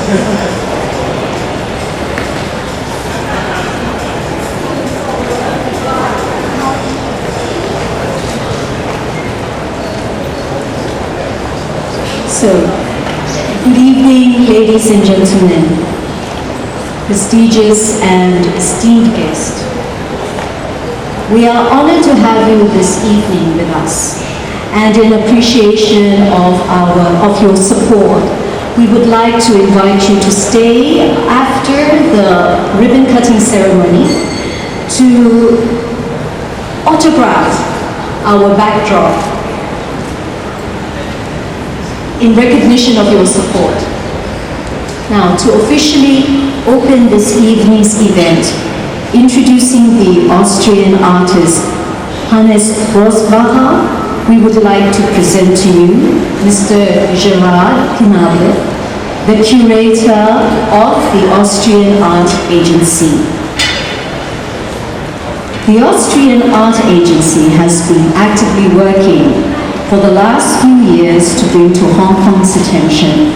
So, good evening, ladies and gentlemen, prestigious and esteemed guests. We are honored to have you this evening with us, and in appreciation of your support, we would like to invite you to stay after the ribbon cutting ceremony to autograph our backdrop in recognition of your support. Now, to officially open this evening's event, introducing the Austrian artist Hannes Rossbacher, we would like to present to you Mr. Gerard Knable, the curator of the Austrian Art Agency. The Austrian Art Agency has been actively working for the last few years to bring to Hong Kong's attention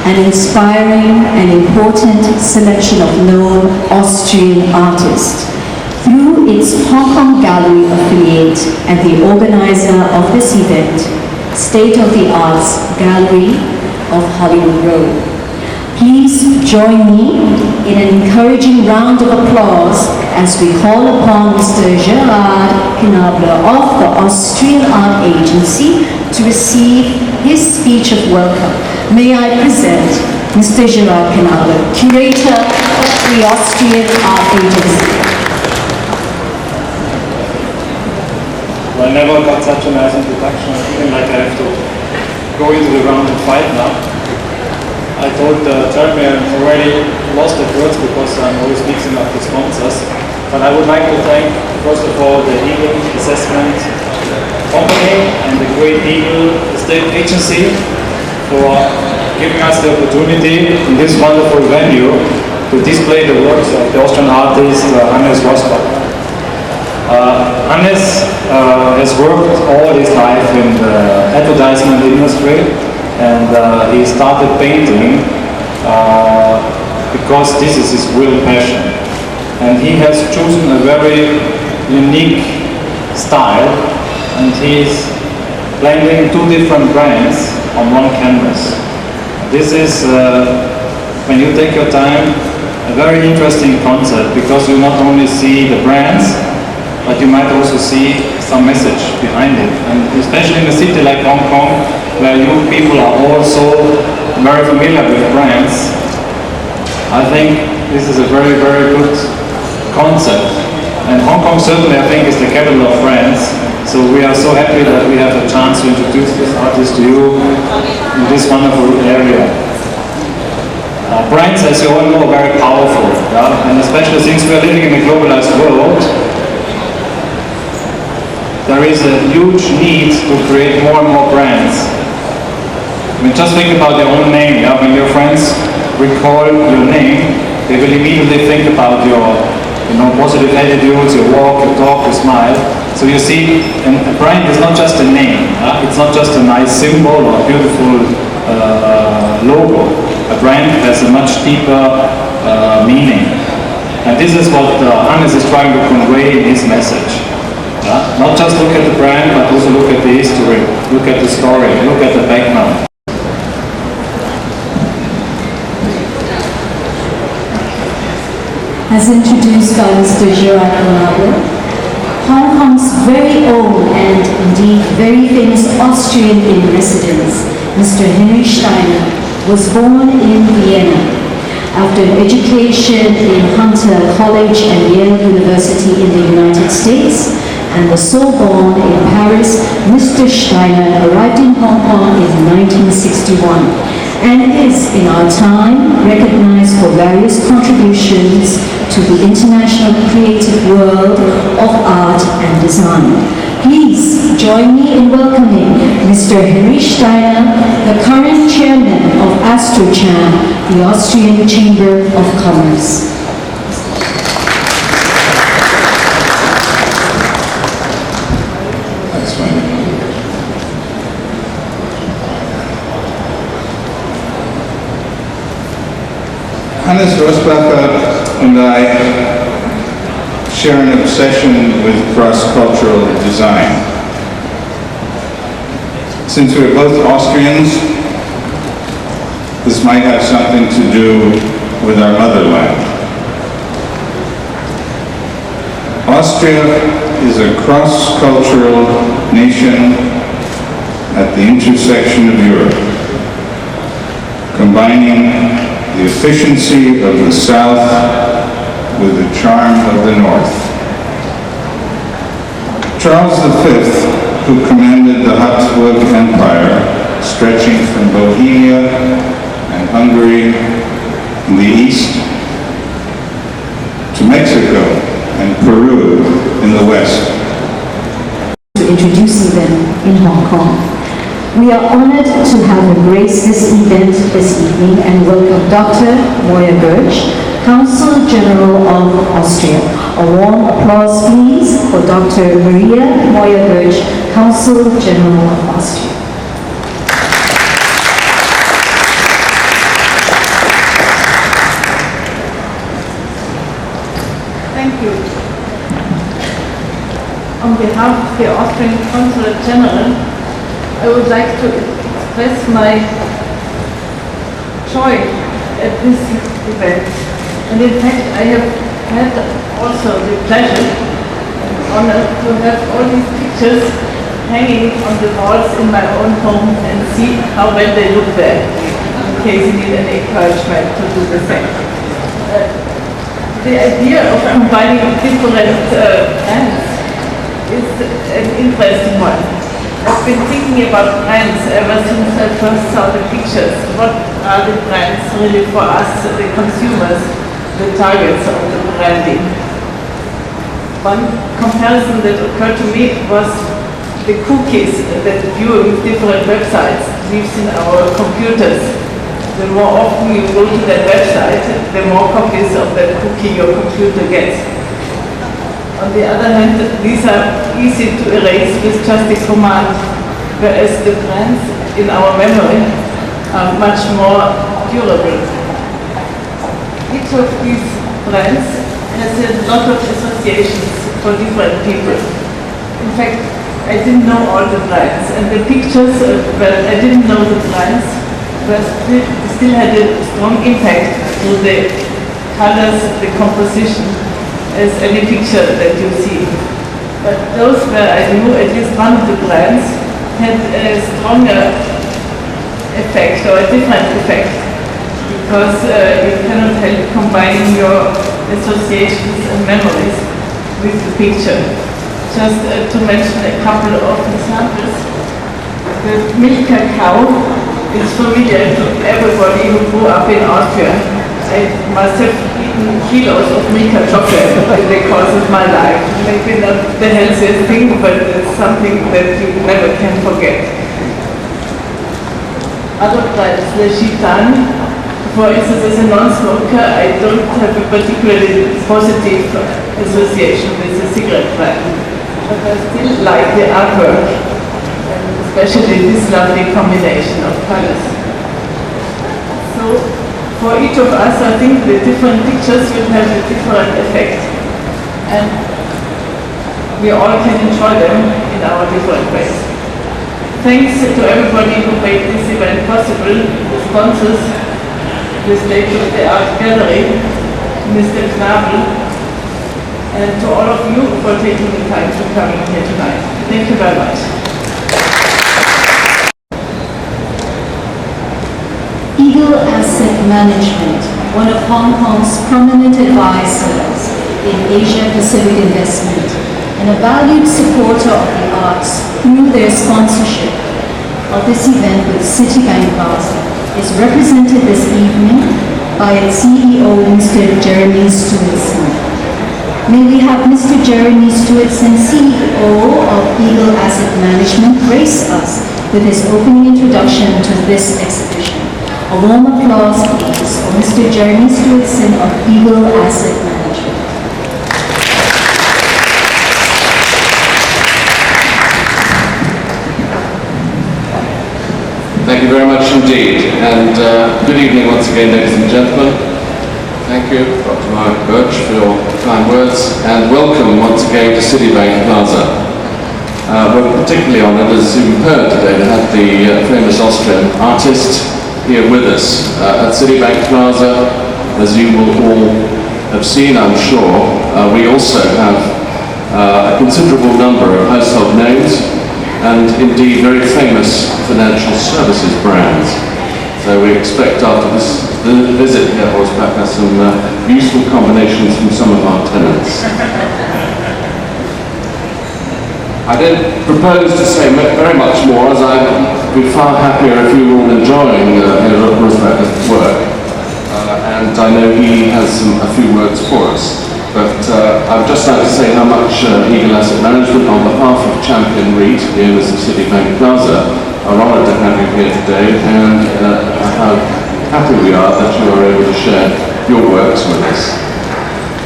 an inspiring and important selection of known Austrian artists through its Hong Kong Gallery affiliate and the organizer of this event, State of the Arts Gallery of Hollywood Road. Please join me in an encouraging round of applause as we call upon Mr. Gerard Knable of the Austrian Art Agency to receive his speech of welcome. May I present Mr. Gerard Knable, curator of the Austrian Art Agency. Well, I never got such a nice introduction. I feel like I have to go into the round and fight now. I told Jeremy I'm already lost at words because I'm always mixing up the sponsors. But I would like to thank, first of all, the Eagle Assessment Company and the Great Eagle Estate Agency for giving us the opportunity in this wonderful venue to display the works of the Austrian artist Hannes Rossbacher. Hannes has worked all his life in the advertisement industry, and he started painting because this is his real passion. And he has chosen a very unique style, and he's blending two different brands on one canvas. This is, when you take your time, a very interesting concept, because you not only see the brands, but you might also see some message behind it. And especially in a city like Hong Kong, where you people are also very familiar with brands, I think this is a very, very good concept. And Hong Kong certainly, I think, is the capital of France. So we are so happy that we have a chance to introduce this artist to you in this wonderful area. Brands, as you all know, are very powerful, yeah? And especially since we are living in a globalized world, there is a huge need to create more and more brands. I mean, just think about your own name. Yeah? When your friends recall your name, they will immediately think about your positive attitudes, your walk, your talk, your smile. So you see, a brand is not just a name. Yeah? It's not just a nice symbol or a beautiful logo. A brand has a much deeper meaning. And this is what Hannes is trying to convey in his message. Yeah? Not just look at the brand, but also look at the history, look at the story, look at the background. As introduced by Mr. Gerard Knable, Hong Kong's very own and indeed very famous Austrian in residence, Mr. Henry Steiner, was born in Vienna. After an education in Hunter College and Yale University in the United States, and the Sorbonne in Paris, Mr. Steiner arrived in Hong Kong in 1961 and is, in our time, recognized for various contributions to the international creative world of art and design. Please join me in welcoming Mr. Henry Steiner, the current chairman of AstroCham, the Austrian Chamber of Commerce. Hannes Rossbacher and I share an obsession with cross-cultural design. Since we're both Austrians, this might have something to do with our motherland. Austria is a cross-cultural nation at the intersection of Europe, combining the efficiency of the South with the charm of the North. Charles V, who commanded the Habsburg Empire, stretching from Bohemia and Hungary in the east to Mexico and Peru in the west. Introducing them in Hong Kong. We are honored to have graced this event this evening and welcome Dr. Moya Gertsch, Consul General of Austria. A warm applause please for Dr. Maria Moya Gertsch, Consul General of Austria. Thank you. On behalf of the Austrian Consulate General, I would like to express my joy at this event. And in fact, I have had also the pleasure and honor to have all these pictures hanging on the walls in my own home and see how well they look there, in case you need any encouragement to do the same. The idea of combining different brands is an interesting one. I've been thinking about brands ever since I first saw the pictures. What are the brands really for us, the consumers, the targets of the branding? One comparison that occurred to me was the cookies that viewing different websites leaves in our computers. The more often you go to that website, the more copies of that cookie your computer gets. On the other hand, these are easy to erase with just a command, whereas the brands in our memory are much more durable. Each of these brands has a lot of associations for different people. In fact, I didn't know all the brands, and the pictures where I didn't know the brands still had a strong impact through the colors, the composition, as any picture that you see. But those where I knew at least one of the brands had a stronger effect or a different effect, because you cannot help combining your associations and memories with the picture. Just to mention a couple of examples, the Milka cow is familiar to everybody who grew up in Austria. I must have eaten kilos of Milka chocolate in the course of my life. Maybe not the healthiest thing, but it's something that you never can forget. Other brands, the Gitan, for instance, as a non-smoker, I don't have a particularly positive association with the cigarette brand, but I still like the artwork, and especially this lovely combination of colors. So, for each of us, I think the different pictures will have a different effect, and we all can enjoy them in our different ways. Thanks to everybody who made this event possible, the sponsors, the state-of-the-art gallery, Mr. Knabel, and to all of you for taking the time to come in here tonight. Thank you very much. Eagle Asset Management, one of Hong Kong's prominent advisors in Asia-Pacific investment and a valued supporter of the arts through their sponsorship of this event with Citibank Basel, is represented this evening by its CEO, Mr. Jeremy Stewardson. May we have Mr. Jeremy Stewardson, CEO of Eagle Asset Management, grace us with his opening introduction to this exhibition. A warm applause, please, for Mr. Jeremy Stewardson of Eagle Asset Management. Thank you very much indeed, and good evening once again, ladies and gentlemen. Thank you, Dr. Mark Birch, for your kind words, and welcome once again to Citibank Plaza. We're particularly honoured, as you've heard today, to have the famous Austrian artist here with us at Citibank Plaza. As you will all have seen, I'm sure, we also have a considerable number of household names and indeed very famous financial services brands. So we expect after this visit here, Rossbacher, some useful combinations from some of our tenants. I don't propose to say very much more, as I'd be far happier if you were all enjoying Rossbacher's work. And I know he has a few words for us. But I would just like to say how much Eagle Asset Management, on behalf of Champion REIT, the owners of Citibank Plaza, are honoured to have you here today, and how happy we are that you are able to share your works with us.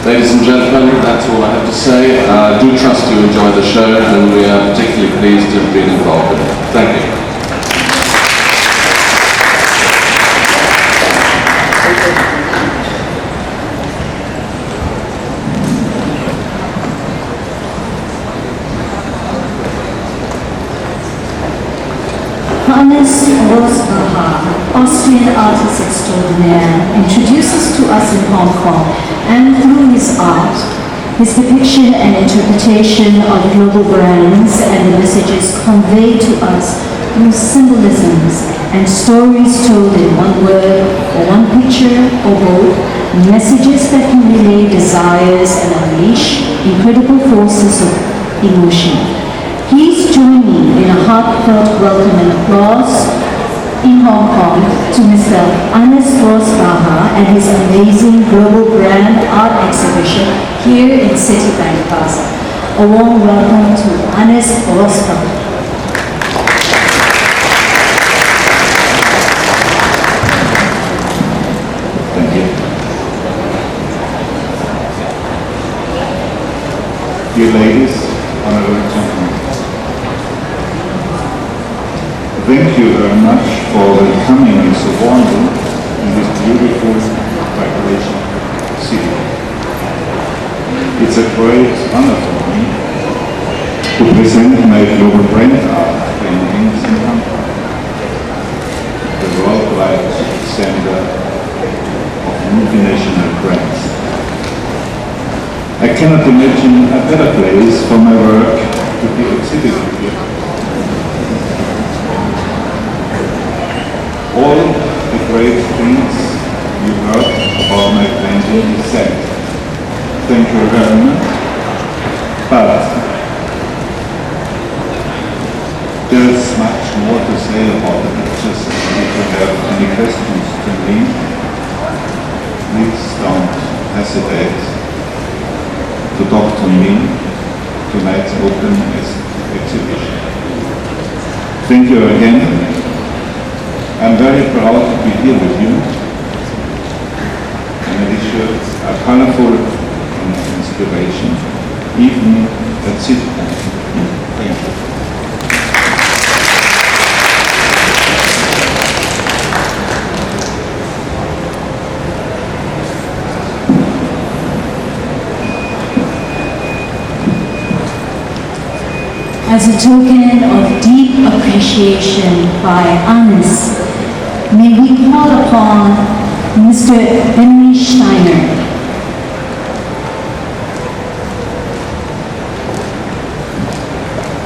Ladies and gentlemen, that's all I have to say. I do trust you enjoy the show, and we are particularly pleased to have been involved in it. Thank you. Hannes Rossbacher, Austrian artist extraordinaire, introduces to us in Hong Kong, and through his art, his depiction and interpretation of global brands and the messages conveyed to us through symbolisms and stories told in one word or one picture or both, messages that can relay desires and unleash incredible forces of emotion. Please join me in a heartfelt welcome and applause in Hong Kong to Mr. Hannes Rossbacher and his amazing global brand art exhibition here in Citibank Plaza. A warm welcome to Hannes Rossbacher. Thank you. Dear ladies, honorable gentlemen, thank you very much for coming in so warmly in this beautiful decoration city. It's a great honor for me to present my global brand art paintings in Hong Kong, the worldwide center of multinational brands. I cannot imagine a better place for my work to be exhibited here. All the great things you heard about my painting is said. Thank you very much. But there is much more to say about the pictures. If you have any questions to me, please don't hesitate to talk to me tonight's open exhibition. Thank you again. I'm very proud to be here with you, and I wish you a colorful inspiration, even at Citibank. Thank you. As a token of deep appreciation by Hannes, may we call upon Mr. Henry Steiner.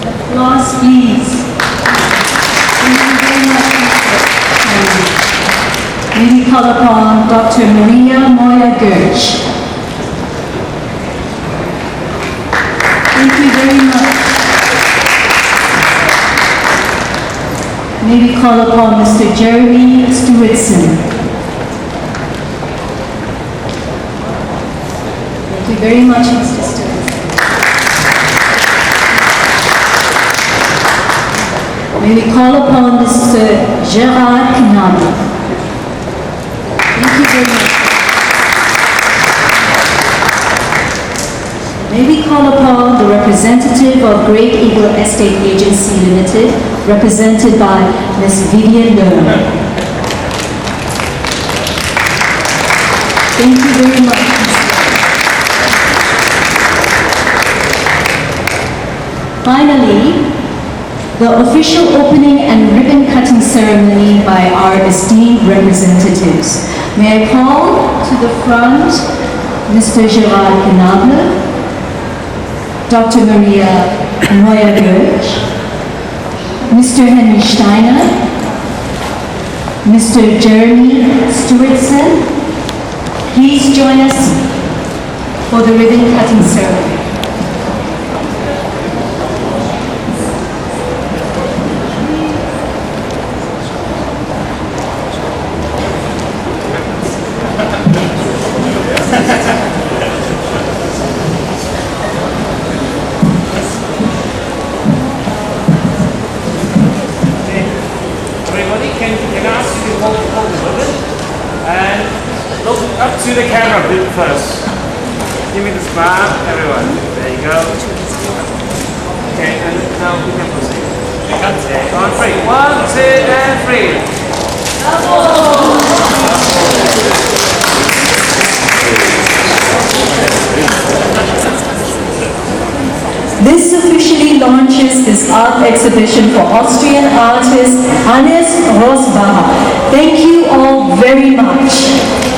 Applause, please. Thank you very much, Mr. Steiner. May we call upon Dr. Maria Moya Gertsch. Thank you very much. May we call upon Mr. Jeremy Stewartson. Thank you very much, Mr. Stewartson. May we call upon Mr. Gerard Knabe. Thank you very much. May we call upon the representative of Great Eagle Estate Agency Limited, represented by Ms. Vivian Lerner. Thank you very much. Finally, the official opening and ribbon cutting ceremony by our esteemed representatives. May I call to the front Mr. Gerard Canable, Dr. Maria Neuer-Goetsch, Mr. Henry Steiner, Mr. Jeremy Stewartson. Please join us for the ribbon cutting ceremony. Everybody, can I ask you to hold the ribbon and look up to the camera a bit first. Give me the smile, everyone. There you go. Okay, and now we can proceed. Okay, on three. 1, 2, and 3. This officially launches this art exhibition for Austrian artist Hannes Rossbacher. Thank you all very much.